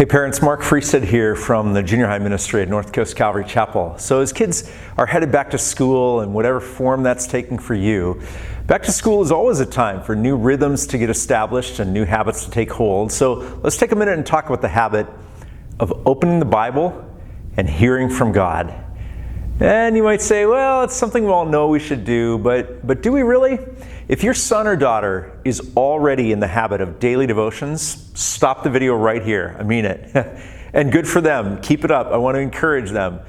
Hey parents, Mark Freestead here from the junior high ministry at North Coast Calvary Chapel. So as kids are headed back to school in whatever form that's taking for you, back to school is always a time for new rhythms to get established and new habits to take hold. So let's take a minute and talk about the habit of opening the Bible and hearing from God. And you might say, well, it's something we all know we should do, but do we really? If your son or daughter is already in the habit of daily devotions, stop the video right here. I mean it. And good for them. Keep it up. I want to encourage them.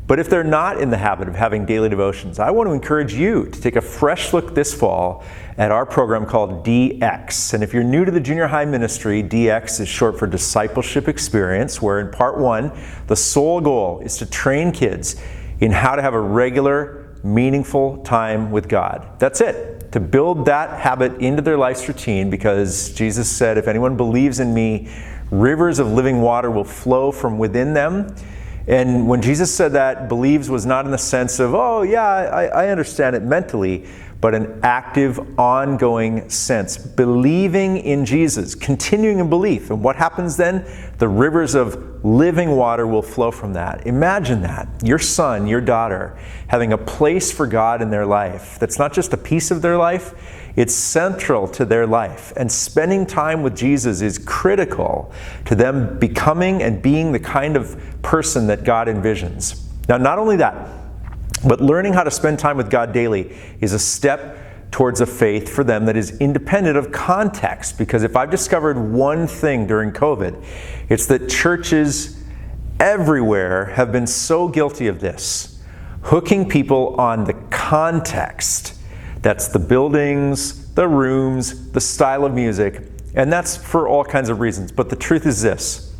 But if they're not in the habit of having daily devotions, I want to encourage you to take a fresh look this fall at our program called DX. And if you're new to the junior high ministry, DX is short for Discipleship Experience, where in part one, the sole goal is to train kids in how to have a regular, meaningful time with God. That's it. To build that habit into their life's routine, because Jesus said, if anyone believes in me, rivers of living water will flow from within them. And when Jesus said that, believes was not in the sense of, oh yeah, I understand it mentally, but an active, ongoing sense. Believing in Jesus, continuing in belief. And what happens then? The rivers of living water will flow from that. Imagine that. Your son, your daughter, having a place for God in their life that's not just a piece of their life, it's central to their life. And spending time with Jesus is critical to them becoming and being the kind of person that God envisions. Now, not only that, but learning how to spend time with God daily is a step towards a faith for them that is independent of context. Because if I've discovered one thing during COVID, it's that churches everywhere have been so guilty of this, hooking people on the context. That's the buildings, the rooms, the style of music, and that's for all kinds of reasons. But the truth is this: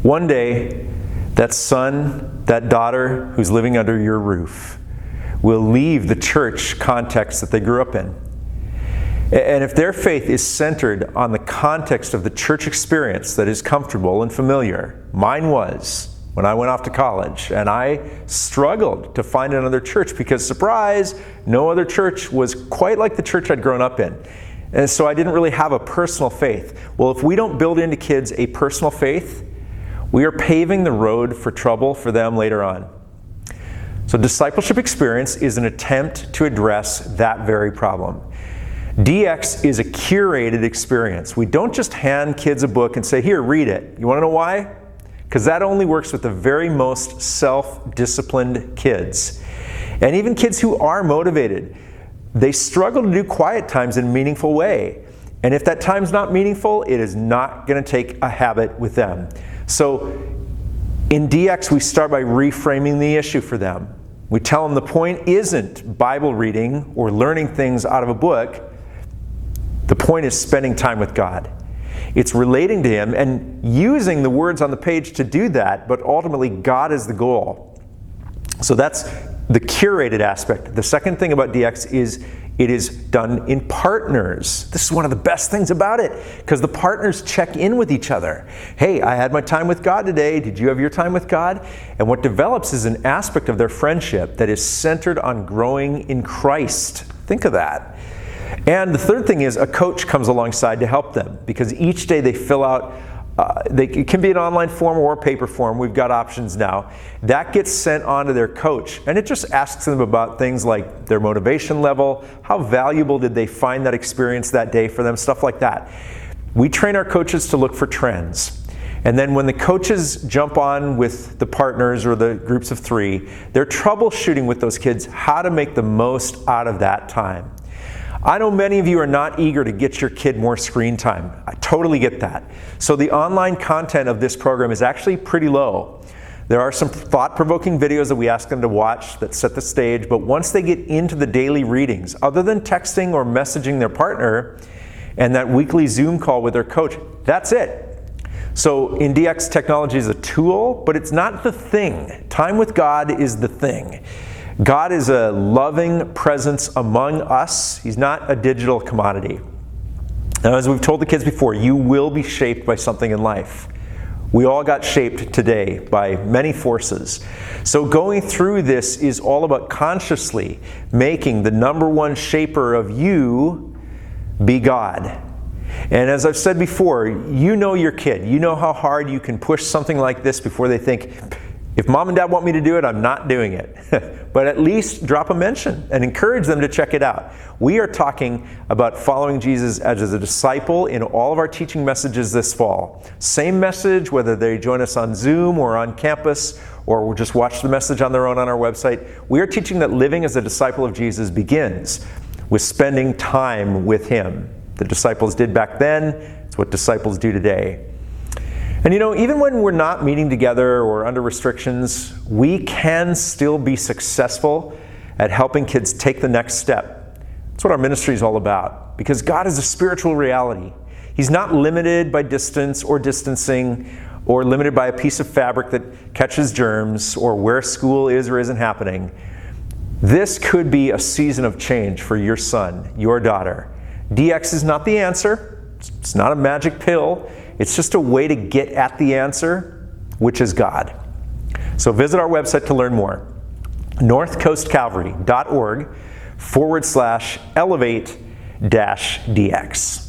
one day, that son, that daughter who's living under your roof will leave the church context that they grew up in. And if their faith is centered on the context of the church experience that is comfortable and familiar, mine was when I went off to college, and I struggled to find another church because, surprise, no other church was quite like the church I'd grown up in. And so I didn't really have a personal faith. Well, if we don't build into kids a personal faith, we are paving the road for trouble for them later on. So Discipleship Experience is an attempt to address that very problem. DX is a curated experience. We don't just hand kids a book and say, here, read it. You want to know why? Because that only works with the very most self-disciplined kids. And even kids who are motivated, they struggle to do quiet times in a meaningful way. And if that time's not meaningful, it is not going to take a habit with them. So in DX, we start by reframing the issue for them. We tell them the point isn't Bible reading or learning things out of a book. The point is spending time with God. It's relating to Him and using the words on the page to do that, but ultimately God is the goal. So that's the curated aspect. The second thing about DX is it is done in partners. This is one of the best things about it, because the partners check in with each other. Hey, I had my time with God today. Did you have your time with God? And what develops is an aspect of their friendship that is centered on growing in Christ. Think of that. And the third thing is a coach comes alongside to help them, because each day they fill out, it can be an online form or a paper form. We've got options now. That gets sent on to their coach, and it just asks them about things like their motivation level, how valuable did they find that experience that day for them, stuff like that. We train our coaches to look for trends. And then when the coaches jump on with the partners or the groups of three, they're troubleshooting with those kids how to make the most out of that time. I know many of you are not eager to get your kid more screen time. I totally get that. So the online content of this program is actually pretty low. There are some thought-provoking videos that we ask them to watch that set the stage, but once they get into the daily readings, other than texting or messaging their partner and that weekly Zoom call with their coach, that's it. So in DX, technology is a tool, but it's not the thing. Time with God is the thing. God is a loving presence among us. He's not a digital commodity. Now, as we've told the kids before, you will be shaped by something in life. We all got shaped today by many forces. So going through this is all about consciously making the number one shaper of you be God. And as I've said before, you know your kid. You know how hard you can push something like this before they think, if mom and dad want me to do it, I'm not doing it. But at least drop a mention and encourage them to check it out. We are talking about following Jesus as a disciple in all of our teaching messages this fall. Same message, whether they join us on Zoom or on campus, or just watch the message on their own on our website. We are teaching that living as a disciple of Jesus begins with spending time with him. The disciples did back then. It's what disciples do today. And even when we're not meeting together or under restrictions, we can still be successful at helping kids take the next step. That's what our ministry is all about, because God is a spiritual reality. He's not limited by distance or distancing, or limited by a piece of fabric that catches germs, or where school is or isn't happening. This could be a season of change for your son, your daughter. DX is not the answer. It's not a magic pill. It's just a way to get at the answer, which is God. So visit our website to learn more. northcoastcalvary.org/elevate-DX.